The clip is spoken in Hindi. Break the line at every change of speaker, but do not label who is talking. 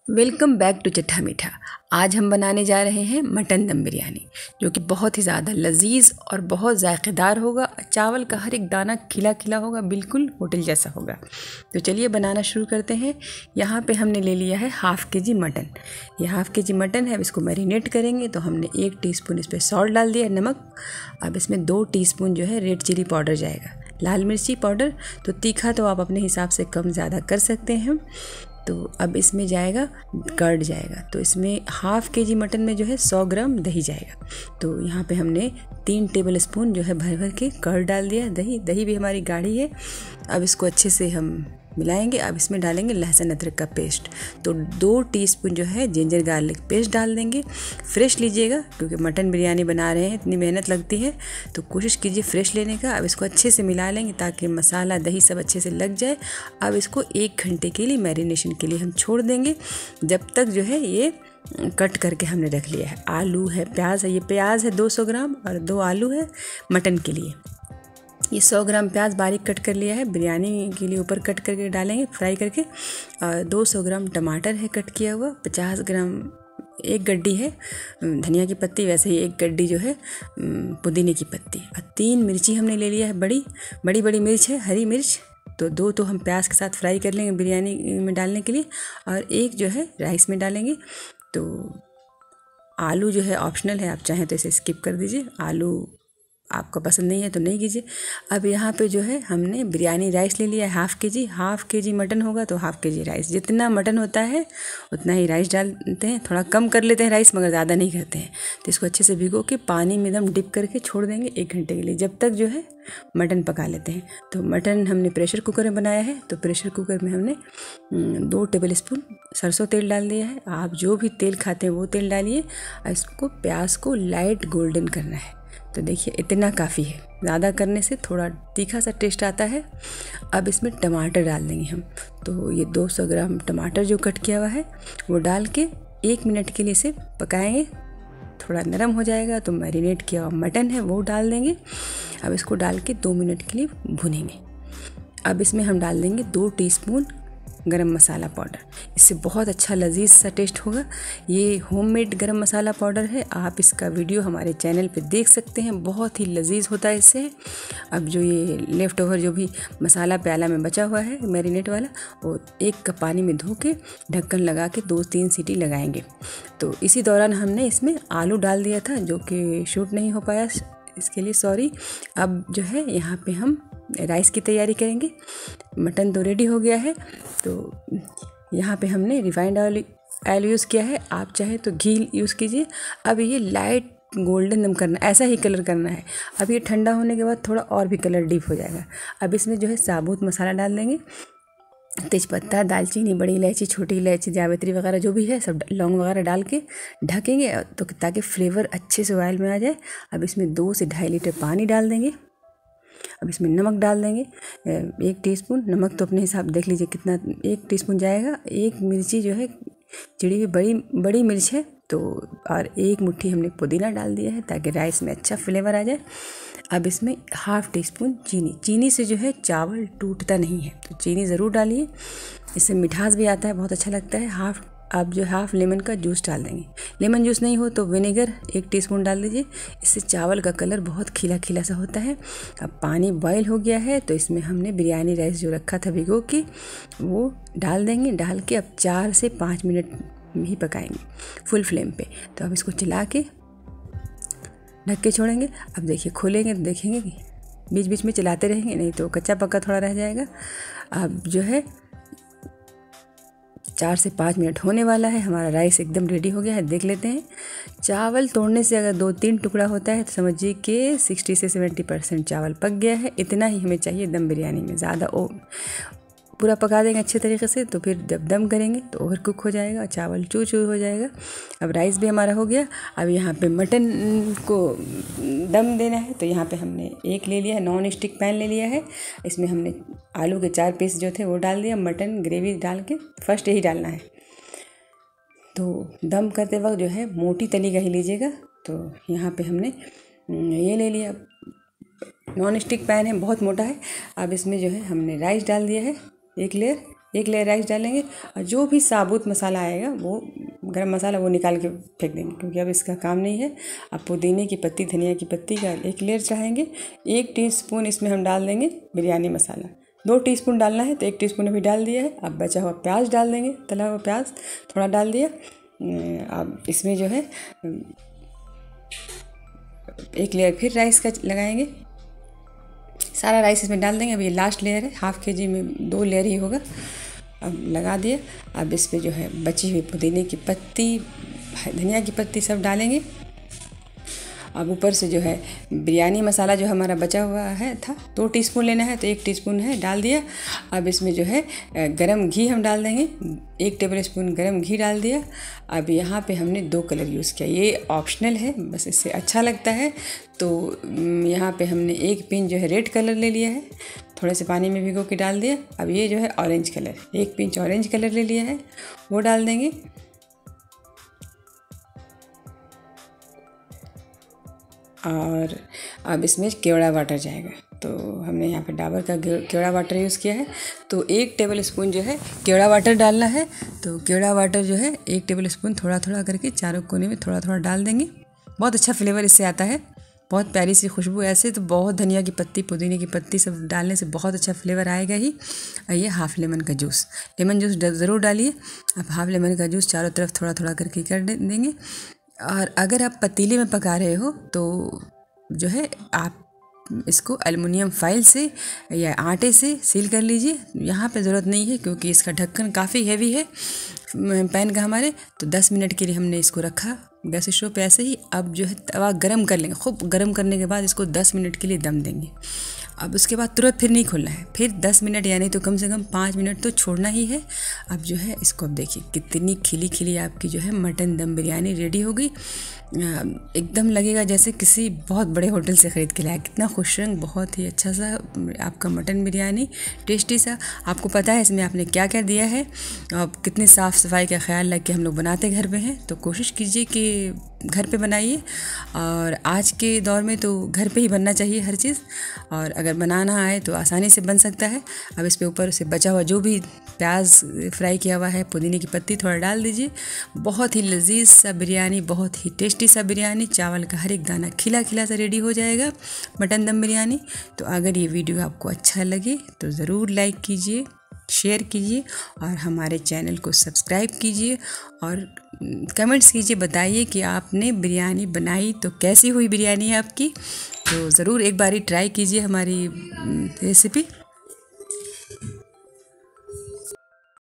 वेलकम बैक टू चट्टा मीठा। आज हम बनाने जा रहे हैं मटन दम बिरयानी, जो कि बहुत ही ज़्यादा लजीज और बहुत जायकेदार होगा। चावल का हर एक दाना खिला खिला होगा, बिल्कुल होटल जैसा होगा। तो चलिए बनाना शुरू करते हैं। यहाँ पे हमने ले लिया है हाफ़ के जी मटन। ये हाफ़ के जी मटन है। अब इसको मैरिनेट करेंगे तो हमने 1 टीस्पून इस पर सॉल्ट डाल दिया, नमक। अब इसमें 2 टीस्पून जो है रेड चिली पाउडर जाएगा। लाल मिर्ची पाउडर तो तीखा तो आप अपने हिसाब से कम ज़्यादा कर सकते हैं। तो अब इसमें जाएगा कर्ड जाएगा। तो इसमें हाफ़ के जी मटन में जो है 100 ग्राम दही जाएगा। तो यहाँ पे हमने 3 टेबल स्पून जो है भर भर के कर्ड डाल दिया। दही भी हमारी गाढ़ी है। अब इसको अच्छे से हम मिलाएंगे। अब इसमें डालेंगे लहसुन अदरक का पेस्ट। तो 2 टीस्पून जो है जिंजर गार्लिक पेस्ट डाल देंगे। फ्रेश लीजिएगा, क्योंकि मटन बिरयानी बना रहे हैं, इतनी मेहनत लगती है, तो कोशिश कीजिए फ्रेश लेने का। अब इसको अच्छे से मिला लेंगे ताकि मसाला दही सब अच्छे से लग जाए। अब इसको 1 घंटे के लिए मैरिनेशन के लिए हम छोड़ देंगे, जब तक जो है ये कट करके हमने रख लिया है। आलू है, प्याज है। ये प्याज है 200 ग्राम और 2 आलू है मटन के लिए। ये 100 ग्राम प्याज बारीक कट कर लिया है, बिरयानी के लिए ऊपर कट करके डालेंगे फ्राई करके। और 200 ग्राम टमाटर है कट किया हुआ। 50 ग्राम एक गड्डी है धनिया की पत्ती, वैसे ही एक गड्डी जो है पुदीने की पत्ती। और 3 मिर्ची हमने ले लिया है, बड़ी मिर्च है, हरी मिर्च। तो 2 तो हम प्याज के साथ फ्राई कर लेंगे बिरयानी में डालने के लिए, और 1 जो है राइस में डालेंगे। तो आलू जो है ऑप्शनल है, आप चाहें तो इसे स्किप कर दीजिए। आलू आपको पसंद नहीं है तो नहीं कीजिए। अब यहाँ पे जो है हमने बिरयानी राइस ले लिया है हाफ़ के जी मटन होगा तो हाफ़ के जी राइस। जितना मटन होता है उतना ही राइस डालते हैं। थोड़ा कम कर लेते हैं राइस, मगर ज़्यादा नहीं करते हैं। तो इसको अच्छे से भिगो के पानी में एकदम डिप करके छोड़ देंगे 1 घंटे के लिए, जब तक जो है मटन पका लेते हैं। तो मटन हमने प्रेशर कुकर में बनाया है, तो प्रेशर कुकर में हमने 2 टेबल स्पून सरसों तेल डाल दिया है। आप जो भी तेल खाते हैं वो तेल डालिए। और इसको प्याज को लाइट गोल्डन करना है। तो देखिए इतना काफ़ी है, ज़्यादा करने से थोड़ा तीखा सा टेस्ट आता है। अब इसमें टमाटर डाल देंगे हम। तो ये 200 ग्राम टमाटर जो कट किया हुआ है वो डाल के 1 मिनट के लिए इसे पकाएंगे। थोड़ा नरम हो जाएगा तो मैरिनेट किया हुआ मटन है वो डाल देंगे। अब इसको डाल के 2 मिनट के लिए भुनेंगे। अब इसमें हम डाल देंगे 2 टीस्पून गरम मसाला पाउडर। इससे बहुत अच्छा लजीज सा टेस्ट होगा। ये होममेड गरम मसाला पाउडर है, आप इसका वीडियो हमारे चैनल पे देख सकते हैं, बहुत ही लजीज होता है इससे। अब जो ये लेफ़्ट ओवर जो भी मसाला प्याला में बचा हुआ है मैरिनेट वाला, वो 1 कप पानी में धो के ढक्कन लगा के 2-3 सीटी लगाएंगे। तो इसी दौरान हमने इसमें आलू डाल दिया था, जो कि शूट नहीं हो पाया, इसके लिए सॉरी। अब जो है यहाँ पे हम राइस की तैयारी करेंगे। मटन तो रेडी हो गया है। तो यहाँ पे हमने रिफाइंड ऑयल यूज़ किया है, आप चाहे तो घी यूज़ कीजिए। अब ये लाइट गोल्डन दम करना, ऐसा ही कलर करना है। अब ये ठंडा होने के बाद थोड़ा और भी कलर डीप हो जाएगा। अब इसमें जो है साबुत मसाला डाल देंगे, तेज़पत्ता, दालचीनी, बड़ी इलायची, छोटी इलायची, जावित्री वगैरह जो भी है सब, लौंग वगैरह डाल के ढकेंगे, तो ताकि फ्लेवर अच्छे से ऑयल में आ जाए। अब इसमें 2 से 2.5 लीटर पानी डाल देंगे। अब इसमें नमक डाल देंगे 1 टीस्पून। नमक तो अपने हिसाब देख लीजिए कितना, 1 टीस्पून जाएगा। 1 मिर्ची जो है चिड़ी हुई बड़ी मिर्च है, तो और 1 मुट्ठी हमने पुदीना डाल दिया है ताकि राइस में अच्छा फ्लेवर आ जाए। अब इसमें हाफ़ टीस्पून चीनी से जो है चावल टूटता नहीं है, तो चीनी ज़रूर डालिए, इससे मिठास भी आता है, बहुत अच्छा लगता है। अब जो हाफ़ लेमन का जूस डाल देंगे। लेमन जूस नहीं हो तो विनेगर 1 टीस्पून डाल दीजिए, इससे चावल का कलर बहुत खिला खिला सा होता है। अब पानी बॉयल हो गया है, तो इसमें हमने बिरयानी राइस जो रखा था भिगो के वो डाल देंगे। डाल के अब 4 से 5 मिनट ही पकाएंगे फुल फ्लेम पे। तो अब इसको चला के ढक के छोड़ेंगे। अब देखिए खोलेंगे तो देखेंगे कि बीच बीच में चलाते रहेंगे, नहीं तो कच्चा पक्का थोड़ा रह जाएगा। अब जो है 4 से 5 मिनट होने वाला है, हमारा राइस एकदम रेडी हो गया है। देख लेते हैं। चावल तोड़ने से अगर 2-3 टुकड़ा होता है तो समझिए कि 60 से 70% चावल पक गया है। इतना ही हमें चाहिए दम बिरयानी में, ज़्यादा पूरा पका देंगे अच्छे तरीके से, तो फिर जब दम करेंगे तो ओवर कुक हो जाएगा, चावल चू हो जाएगा। अब राइस भी हमारा हो गया। अब यहाँ पे मटन को दम देना है, तो यहाँ पे हमने एक ले लिया है, नॉन स्टिक पैन ले लिया है। इसमें हमने आलू के 4 पीस जो थे वो डाल दिया, मटन ग्रेवी डाल के, फर्स्ट यही डालना है। तो दम करते वक्त जो है मोटी तली का ही लीजिएगा। तो यहाँ पे हमने ये ले लिया, नॉन स्टिक पैन है, बहुत मोटा है। अब इसमें जो है हमने राइस डाल दिया है, 1 लेयर एक लेयर राइस डालेंगे और जो भी साबुत मसाला आएगा वो गरम मसाला वो निकाल के फेंक देंगे, क्योंकि अब इसका काम नहीं है। अब पुदीने की पत्ती, धनिया की पत्ती का एक लेयर चढ़ाएंगे। 1 टीस्पून इसमें हम डाल देंगे बिरयानी मसाला। 2 टीस्पून डालना है तो 1 टीस्पून अभी डाल दिया है। अब बचा हुआ प्याज डाल देंगे, तला हुआ प्याज थोड़ा डाल दिया। अब इसमें जो है 1 लेयर फिर राइस का लगाएंगे, सारा राइस इसमें डाल देंगे। अब ये लास्ट लेयर है, ½ kg में 2 लेयर ही होगा। अब लगा दिया। अब इस पर जो है बची हुई पुदीने की पत्ती, धनिया की पत्ती सब डालेंगे। अब ऊपर से जो है बिरयानी मसाला जो हमारा बचा हुआ है था, 2 टीस्पून लेना है तो 1 टीस्पून है डाल दिया। अब इसमें जो है गरम घी हम डाल देंगे, 1 टेबल स्पून गरम घी डाल दिया। अब यहाँ पे हमने 2 कलर यूज़ किया, ये ऑप्शनल है, बस इससे अच्छा लगता है। तो यहाँ पे हमने 1 पिंच जो है रेड कलर ले लिया है, थोड़े से पानी में भिगो के डाल दिया। अब ये जो है orange colour, 1 pinch orange colour ले लिया है, वो डाल देंगे। और अब इसमें केवड़ा वाटर जाएगा, तो हमने यहाँ पे डाबर का केवड़ा वाटर यूज़ किया है। तो 1 टेबल स्पून जो है केवड़ा वाटर डालना है। तो केवड़ा वाटर जो है 1 टेबल स्पून थोड़ा थोड़ा करके चारों कोने में थोड़ा थोड़ा डाल देंगे। बहुत अच्छा फ्लेवर इससे आता है, बहुत प्यारी सी खुशबू। ऐसे तो बहुत धनिया की पत्ती, पुदीने की पत्ती सब डालने से बहुत अच्छा फ्लेवर आएगा ही। ये ½ लेमन का जूस, लेमन जूस ज़रूर डालिए। अब ½ लेमन का जूस चारों तरफ थोड़ा थोड़ा करके कर देंगे। और अगर आप पतीले में पका रहे हो तो जो है आप इसको एल्युमिनियम फॉइल से या आटे से सील कर लीजिए। यहाँ पे ज़रूरत नहीं है क्योंकि इसका ढक्कन काफ़ी हैवी है पैन का हमारे। तो 10 मिनट के लिए हमने इसको रखा गैस स्टोव पे ऐसे ही। अब जो है तवा गरम कर लेंगे, खूब गरम करने के बाद इसको 10 मिनट के लिए दम देंगे। अब उसके बाद तुरंत फिर नहीं खोलना है, फिर 10 मिनट यानी तो कम से कम 5 मिनट तो छोड़ना ही है। अब जो है इसको अब देखिए कितनी खिली खिली आपकी जो है मटन दम बिरयानी रेडी हो गई। एकदम लगेगा जैसे किसी बहुत बड़े होटल से ख़रीद के लाया, कितना खुश रंग, बहुत ही अच्छा सा आपका मटन बिरयानी, टेस्टी सा। आपको पता है इसमें आपने क्या क्या दिया है, अब कितनी साफ़ सफाई का ख्याल रख के हम लोग बनाते घर पे हैं। तो कोशिश कीजिए कि घर पे बनाइए, और आज के दौर में तो घर पे ही बनना चाहिए हर चीज़। और अगर बनाना आए तो आसानी से बन सकता है। अब इस पे ऊपर से बचा हुआ जो भी प्याज फ्राई किया हुआ है, पुदीने की पत्ती थोड़ा डाल दीजिए। बहुत ही लजीज सा बिरयानी, बहुत ही टेस्टी सा बिरयानी, चावल का हर एक दाना खिला खिला सा रेडी हो जाएगा मटन दम बिरयानी। तो अगर ये वीडियो आपको अच्छा लगे तो ज़रूर लाइक कीजिए, शेयर कीजिए और हमारे चैनल को सब्सक्राइब कीजिए और कमेंट्स कीजिए, बताइए कि आपने बिरयानी बनाई तो कैसी हुई बिरयानी आपकी। तो ज़रूर एक बारी ट्राई कीजिए हमारी रेसिपी।